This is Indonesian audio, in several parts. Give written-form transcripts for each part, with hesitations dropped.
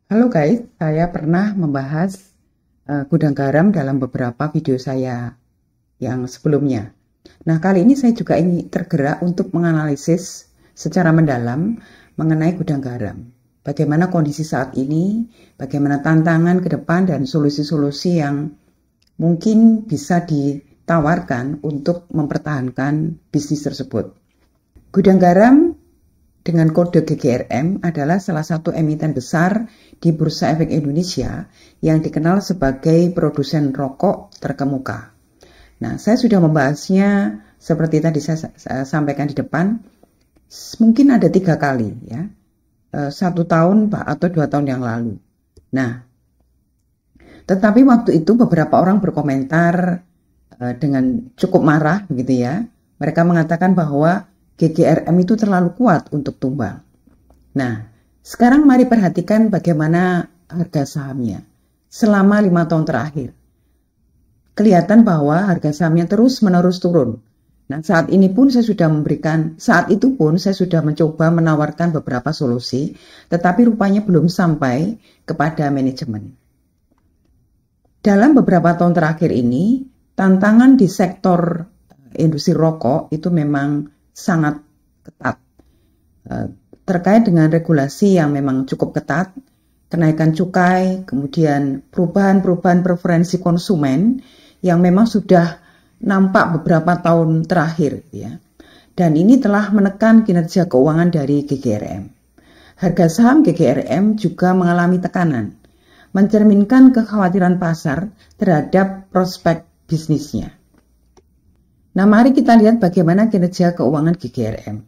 Halo guys, saya pernah membahas gudang garam dalam beberapa video saya yang sebelumnya. Nah, kali ini saya juga ingin tergerak untuk menganalisis secara mendalam mengenai gudang garam. Bagaimana kondisi saat ini, bagaimana tantangan ke depan dan solusi-solusi yang mungkin bisa ditawarkan untuk mempertahankan bisnis tersebut. Gudang garam dengan kode GGRM adalah salah satu emiten besar di Bursa Efek Indonesia yang dikenal sebagai produsen rokok terkemuka. Nah, saya sudah membahasnya seperti tadi saya sampaikan di depan, mungkin ada 3 kali ya, 1 tahun atau 2 tahun yang lalu. Nah, tetapi waktu itu beberapa orang berkomentar dengan cukup marah begitu ya. Mereka mengatakan bahwa GGRM itu terlalu kuat untuk tumbang. Nah, sekarang mari perhatikan bagaimana harga sahamnya selama 5 tahun terakhir. Kelihatan bahwa harga sahamnya terus-menerus turun. Nah, saat itu pun saya sudah mencoba menawarkan beberapa solusi, tetapi rupanya belum sampai kepada manajemen. Dalam beberapa tahun terakhir ini, tantangan di sektor industri rokok itu memang sangat ketat. Terkait dengan regulasi yang memang cukup ketat, kenaikan cukai, kemudian perubahan-perubahan preferensi konsumen yang memang sudah nampak beberapa tahun terakhir ya. Dan ini telah menekan kinerja keuangan dari GGRM. Harga saham GGRM juga mengalami tekanan, mencerminkan kekhawatiran pasar terhadap prospek bisnisnya. Nah, mari kita lihat bagaimana kinerja keuangan GGRM.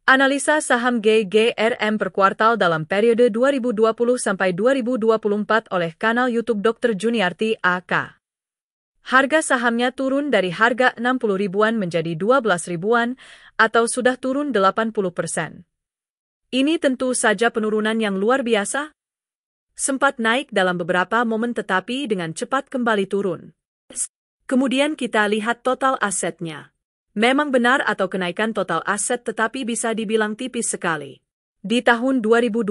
Analisa saham GGRM per kuartal dalam periode 2020 sampai 2024 oleh kanal YouTube Dr. Juniarti AK. Harga sahamnya turun dari harga 60 ribuan menjadi 12 ribuan atau sudah turun 80%. Ini tentu saja penurunan yang luar biasa. Sempat naik dalam beberapa momen tetapi dengan cepat kembali turun. Kemudian kita lihat total asetnya. Memang benar atau kenaikan total aset tetapi bisa dibilang tipis sekali. Di tahun 2020,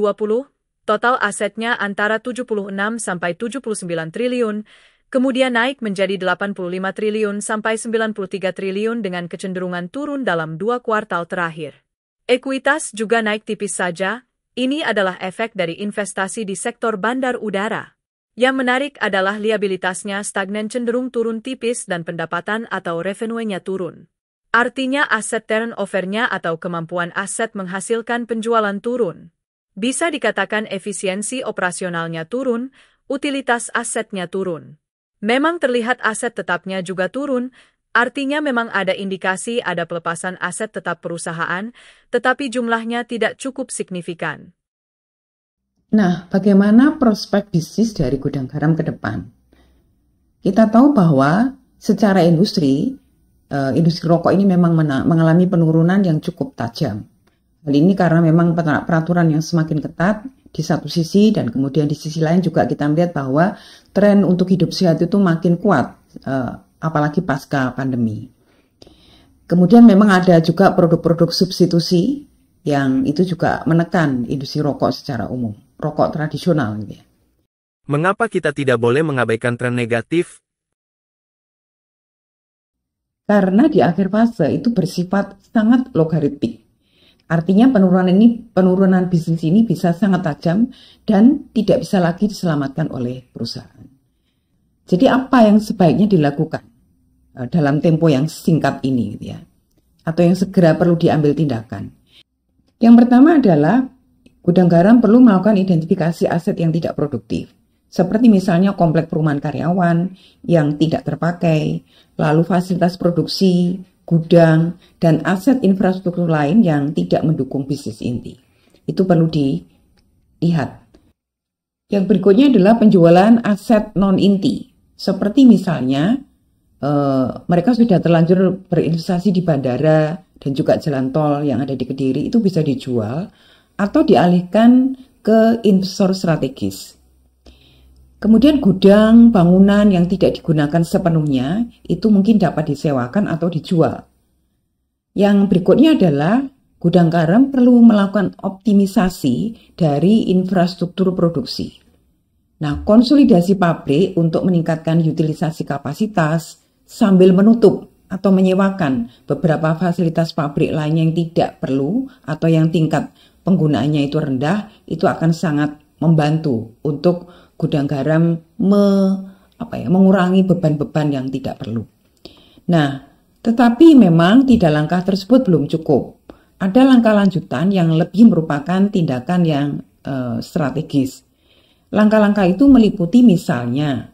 total asetnya antara 76 sampai 79 triliun, kemudian naik menjadi 85 triliun sampai 93 triliun dengan kecenderungan turun dalam 2 kuartal terakhir. Ekuitas juga naik tipis saja, ini adalah efek dari investasi di sektor bandar udara. Yang menarik adalah liabilitasnya stagnan cenderung turun tipis dan pendapatan atau revenue-nya turun. Artinya aset turnover-nya atau kemampuan aset menghasilkan penjualan turun. Bisa dikatakan efisiensi operasionalnya turun, utilitas asetnya turun. Memang terlihat aset tetapnya juga turun, artinya memang ada indikasi ada pelepasan aset tetap perusahaan, tetapi jumlahnya tidak cukup signifikan. Nah, bagaimana prospek bisnis dari gudang garam ke depan? Kita tahu bahwa secara industri rokok ini memang mengalami penurunan yang cukup tajam. Hal ini karena memang peraturan yang semakin ketat di satu sisi dan kemudian di sisi lain juga kita melihat bahwa tren untuk hidup sehat itu makin kuat, apalagi pasca pandemi. Kemudian memang ada juga produk-produk substitusi yang itu juga menekan industri rokok secara umum, rokok tradisional gitu ya. Mengapa kita tidak boleh mengabaikan tren negatif? Karena di akhir fase itu bersifat sangat logaritmik. Artinya penurunan bisnis ini bisa sangat tajam dan tidak bisa lagi diselamatkan oleh perusahaan. Jadi apa yang sebaiknya dilakukan dalam tempo yang singkat ini gitu ya? Atau yang segera perlu diambil tindakan? Yang pertama adalah gudang garam perlu melakukan identifikasi aset yang tidak produktif. Seperti misalnya komplek perumahan karyawan yang tidak terpakai, lalu fasilitas produksi, gudang, dan aset infrastruktur lain yang tidak mendukung bisnis inti. Itu perlu dilihat. Yang berikutnya adalah penjualan aset non-inti. Seperti misalnya mereka sudah terlanjur berinvestasi di bandara dan juga jalan tol yang ada di Kediri, itu bisa dijual atau dialihkan ke investor strategis. Kemudian gudang, bangunan yang tidak digunakan sepenuhnya itu mungkin dapat disewakan atau dijual. Yang berikutnya adalah gudang garam perlu melakukan optimisasi dari infrastruktur produksi. Nah, konsolidasi pabrik untuk meningkatkan utilisasi kapasitas sambil menutup atau menyewakan beberapa fasilitas pabrik lainnya yang tidak perlu atau yang tingkat penggunaannya itu rendah, itu akan sangat membantu untuk gudang garam mengurangi beban-beban yang tidak perlu. Nah, tetapi memang tidak langkah tersebut belum cukup. Ada langkah lanjutan yang lebih merupakan tindakan yang strategis. Langkah-langkah itu meliputi misalnya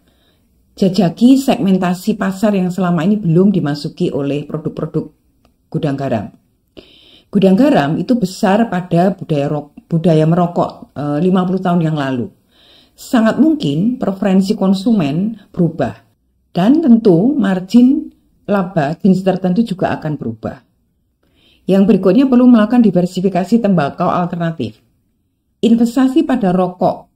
jajaki segmentasi pasar yang selama ini belum dimasuki oleh produk-produk gudang garam. Gudang garam itu besar pada budaya merokok 50 tahun yang lalu. Sangat mungkin preferensi konsumen berubah dan tentu margin laba jenis tertentu juga akan berubah. Yang berikutnya perlu melakukan diversifikasi tembakau alternatif. Investasi pada rokok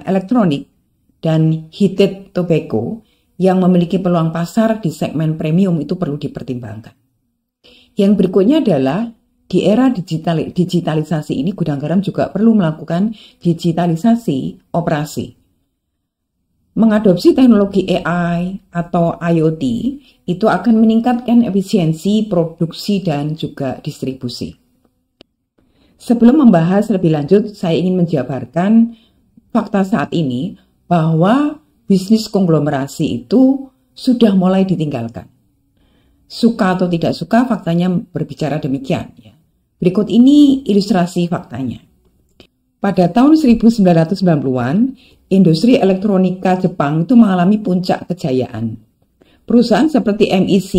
elektronik dan heated tobacco yang memiliki peluang pasar di segmen premium itu perlu dipertimbangkan. Yang berikutnya adalah di era digitalisasi ini gudang garam juga perlu melakukan digitalisasi operasi. Mengadopsi teknologi AI atau IoT itu akan meningkatkan efisiensi produksi dan juga distribusi. Sebelum membahas lebih lanjut, saya ingin menjabarkan fakta saat ini bahwa bisnis konglomerasi itu sudah mulai ditinggalkan. Suka atau tidak suka, faktanya berbicara demikian. Berikut ini ilustrasi faktanya. Pada tahun 1990-an, industri elektronika Jepang itu mengalami puncak kejayaan. Perusahaan seperti MEC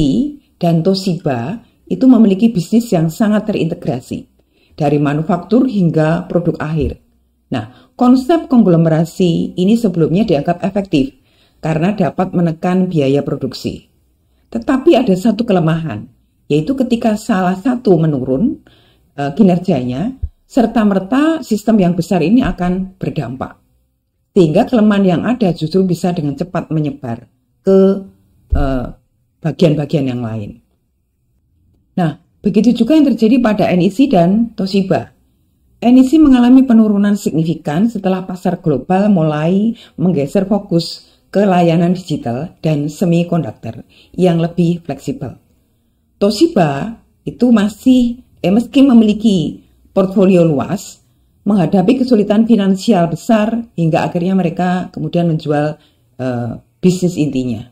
dan Toshiba itu memiliki bisnis yang sangat terintegrasi, dari manufaktur hingga produk akhir. Nah, konsep konglomerasi ini sebelumnya dianggap efektif karena dapat menekan biaya produksi. Tetapi ada satu kelemahan, yaitu ketika salah satu menurun kinerjanya, serta-merta sistem yang besar ini akan berdampak. Sehingga kelemahan yang ada justru bisa dengan cepat menyebar ke bagian-bagian yang lain. Nah, begitu juga yang terjadi pada NEC dan Toshiba. NEC mengalami penurunan signifikan setelah pasar global mulai menggeser fokus ke layanan digital dan semikonduktor yang lebih fleksibel. Toshiba itu meski memiliki portfolio luas, menghadapi kesulitan finansial besar hingga akhirnya mereka kemudian menjual bisnis intinya.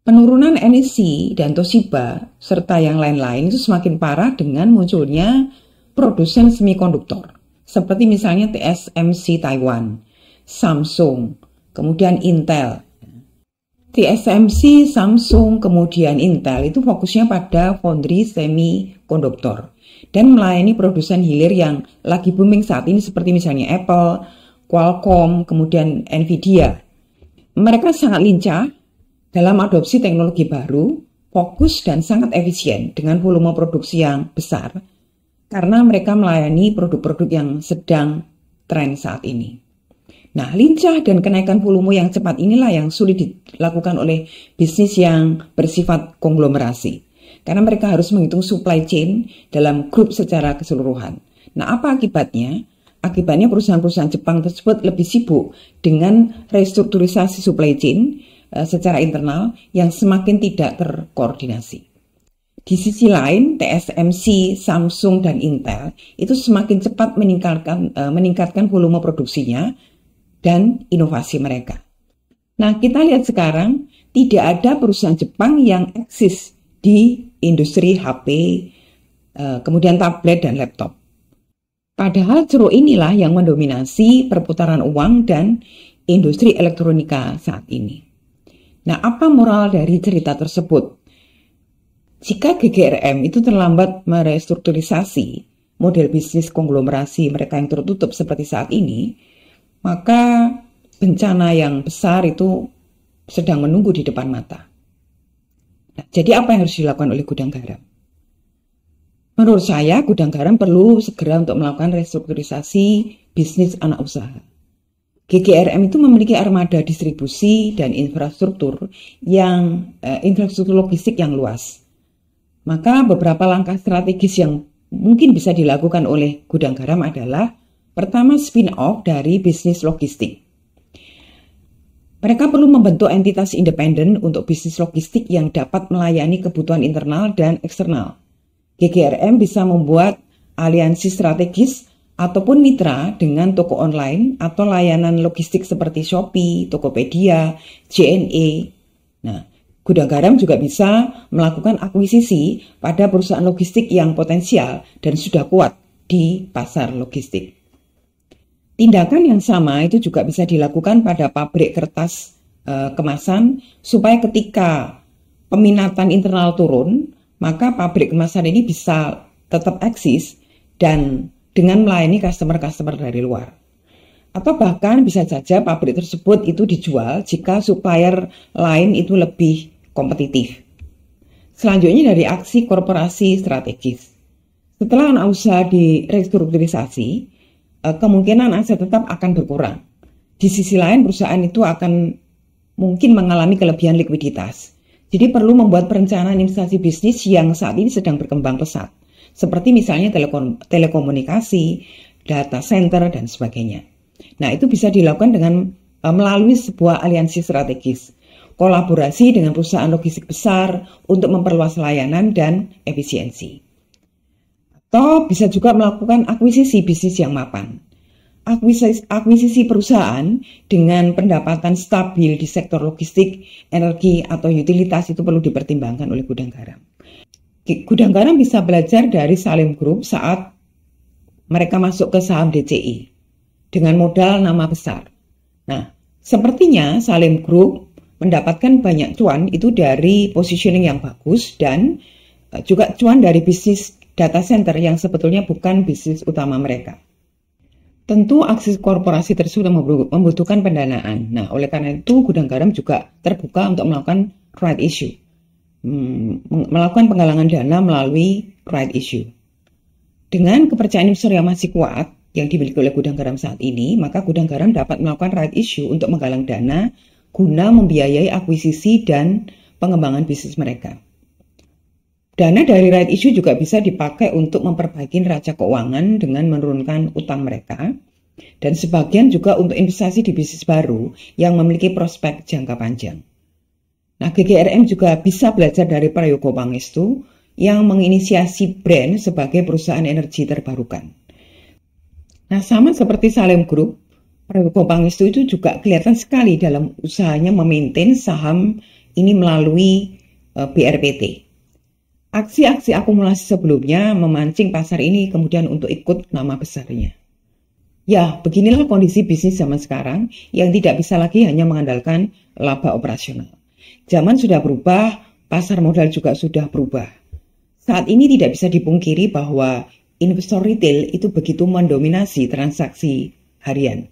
Penurunan NEC dan Toshiba serta yang lain-lain itu semakin parah dengan munculnya produsen semikonduktor seperti misalnya TSMC Taiwan, Samsung, kemudian Intel. TSMC, Samsung, kemudian Intel itu fokusnya pada foundry semikonduktor dan melayani produsen hilir yang lagi booming saat ini seperti misalnya Apple, Qualcomm, kemudian Nvidia. Mereka sangat lincah dalam adopsi teknologi baru, fokus dan sangat efisien dengan volume produksi yang besar karena mereka melayani produk-produk yang sedang tren saat ini. Nah, lincah dan kenaikan volume yang cepat inilah yang sulit dilakukan oleh bisnis yang bersifat konglomerasi. Karena mereka harus menghitung supply chain dalam grup secara keseluruhan. Nah, apa akibatnya? Akibatnya perusahaan-perusahaan Jepang tersebut lebih sibuk dengan restrukturisasi supply chain secara internal yang semakin tidak terkoordinasi. Di sisi lain, TSMC, Samsung, dan Intel itu semakin cepat meningkatkan volume produksinya dan inovasi mereka. Nah, kita lihat sekarang tidak ada perusahaan Jepang yang eksis di industri HP, kemudian tablet dan laptop. Padahal ceruk inilah yang mendominasi perputaran uang dan industri elektronika saat ini. Nah, apa moral dari cerita tersebut? Jika GGRM itu terlambat merestrukturisasi model bisnis konglomerasi mereka yang tertutup seperti saat ini, maka bencana yang besar itu sedang menunggu di depan mata. Nah, jadi apa yang harus dilakukan oleh gudang garam? Menurut saya, gudang garam perlu segera untuk melakukan restrukturisasi bisnis anak usaha. GGRM itu memiliki armada distribusi dan infrastruktur logistik yang luas. Maka beberapa langkah strategis yang mungkin bisa dilakukan oleh gudang garam adalah pertama, spin-off dari bisnis logistik. Mereka perlu membentuk entitas independen untuk bisnis logistik yang dapat melayani kebutuhan internal dan eksternal. GGRM bisa membuat aliansi strategis ataupun mitra dengan toko online atau layanan logistik seperti Shopee, Tokopedia, JNE. Nah, gudang garam juga bisa melakukan akuisisi pada perusahaan logistik yang potensial dan sudah kuat di pasar logistik. Tindakan yang sama itu juga bisa dilakukan pada pabrik kertas kemasan supaya ketika peminatan internal turun, maka pabrik kemasan ini bisa tetap eksis dan dengan melayani customer-customer dari luar. Atau bahkan bisa saja pabrik tersebut itu dijual jika supplier lain itu lebih kompetitif. Selanjutnya dari aksi korporasi strategis. Setelah anak usaha direstrukturisasi, kemungkinan aset tetap akan berkurang. Di sisi lain perusahaan itu akan mungkin mengalami kelebihan likuiditas. Jadi perlu membuat perencanaan investasi bisnis yang saat ini sedang berkembang pesat. Seperti misalnya telekomunikasi, data center, dan sebagainya. Nah, itu bisa dilakukan dengan melalui sebuah aliansi strategis, kolaborasi dengan perusahaan logistik besar untuk memperluas layanan dan efisiensi. Atau bisa juga melakukan akuisisi bisnis yang mapan. Akuisisi perusahaan dengan pendapatan stabil di sektor logistik, energi, atau utilitas itu perlu dipertimbangkan oleh gudang garam. Gudang garam bisa belajar dari Salim Group saat mereka masuk ke saham DCI dengan modal nama besar. Nah, sepertinya Salim Group mendapatkan banyak cuan itu dari positioning yang bagus dan juga cuan dari bisnis data center yang sebetulnya bukan bisnis utama mereka. Tentu aksi korporasi tersebut membutuhkan pendanaan. Nah, oleh karena itu gudang garam juga terbuka untuk melakukan right issue. Melakukan penggalangan dana melalui right issue. Dengan kepercayaan investor yang masih kuat yang dimiliki oleh gudang garam saat ini, maka gudang garam dapat melakukan right issue untuk menggalang dana guna membiayai akuisisi dan pengembangan bisnis mereka. Dana dari right issue juga bisa dipakai untuk memperbaiki neraca keuangan dengan menurunkan utang mereka, dan sebagian juga untuk investasi di bisnis baru yang memiliki prospek jangka panjang. Nah, GGRM juga bisa belajar dari Prayogo Pangestu yang menginisiasi brand sebagai perusahaan energi terbarukan. Nah, sama seperti Salim Group, Prayogo Pangestu itu juga kelihatan sekali dalam usahanya memaintain saham ini melalui BRPT. Aksi-aksi akumulasi sebelumnya memancing pasar ini kemudian untuk ikut nama besarnya. Ya, beginilah kondisi bisnis zaman sekarang yang tidak bisa lagi hanya mengandalkan laba operasional. Zaman sudah berubah, pasar modal juga sudah berubah. Saat ini tidak bisa dipungkiri bahwa investor retail itu begitu mendominasi transaksi harian.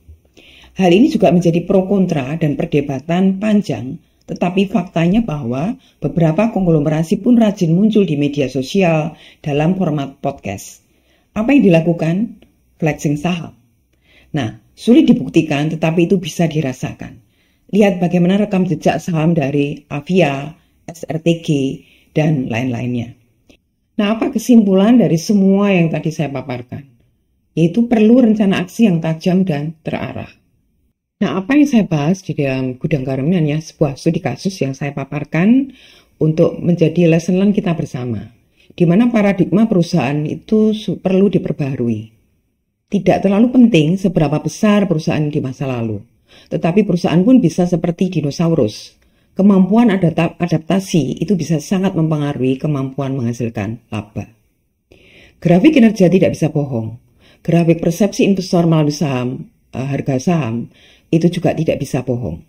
Hal ini juga menjadi pro kontra dan perdebatan panjang, tetapi faktanya bahwa beberapa konglomerasi pun rajin muncul di media sosial dalam format podcast. Apa yang dilakukan? Flexing saham. Nah, sulit dibuktikan tetapi itu bisa dirasakan. Lihat bagaimana rekam jejak saham dari Avia, SRTG, dan lain-lainnya. Nah, apa kesimpulan dari semua yang tadi saya paparkan? Yaitu perlu rencana aksi yang tajam dan terarah. Nah, apa yang saya bahas di dalam gudang garam ini hanya sebuah studi kasus yang saya paparkan untuk menjadi lesson learn kita bersama, di mana paradigma perusahaan itu perlu diperbaharui. Tidak terlalu penting seberapa besar perusahaan di masa lalu, tetapi perusahaan pun bisa seperti dinosaurus. Kemampuan adaptasi itu bisa sangat mempengaruhi kemampuan menghasilkan laba. Grafik kinerja tidak bisa bohong. Grafik persepsi investor melalui saham, harga saham, itu juga tidak bisa bohong.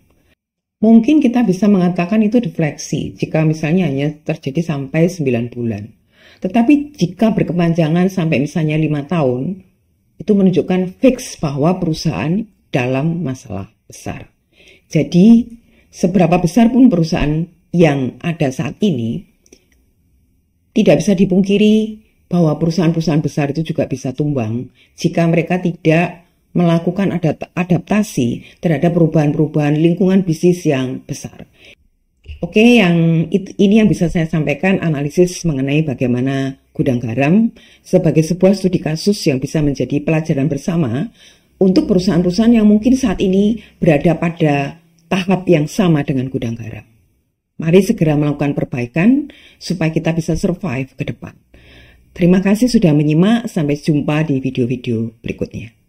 Mungkin kita bisa mengatakan itu defleksi jika misalnya hanya terjadi sampai 9 bulan. Tetapi jika berkepanjangan sampai misalnya 5 tahun, itu menunjukkan fix bahwa perusahaan dalam masalah besar. Jadi, seberapa besar pun perusahaan yang ada saat ini, tidak bisa dipungkiri bahwa perusahaan-perusahaan besar itu juga bisa tumbang jika mereka tidak melakukan adaptasi terhadap perubahan-perubahan lingkungan bisnis yang besar. Oke, ini yang bisa saya sampaikan analisis mengenai bagaimana gudang garam sebagai sebuah studi kasus yang bisa menjadi pelajaran bersama untuk perusahaan-perusahaan yang mungkin saat ini berada pada tahap yang sama dengan gudang garam. Mari segera melakukan perbaikan supaya kita bisa survive ke depan. Terima kasih sudah menyimak, sampai jumpa di video-video berikutnya.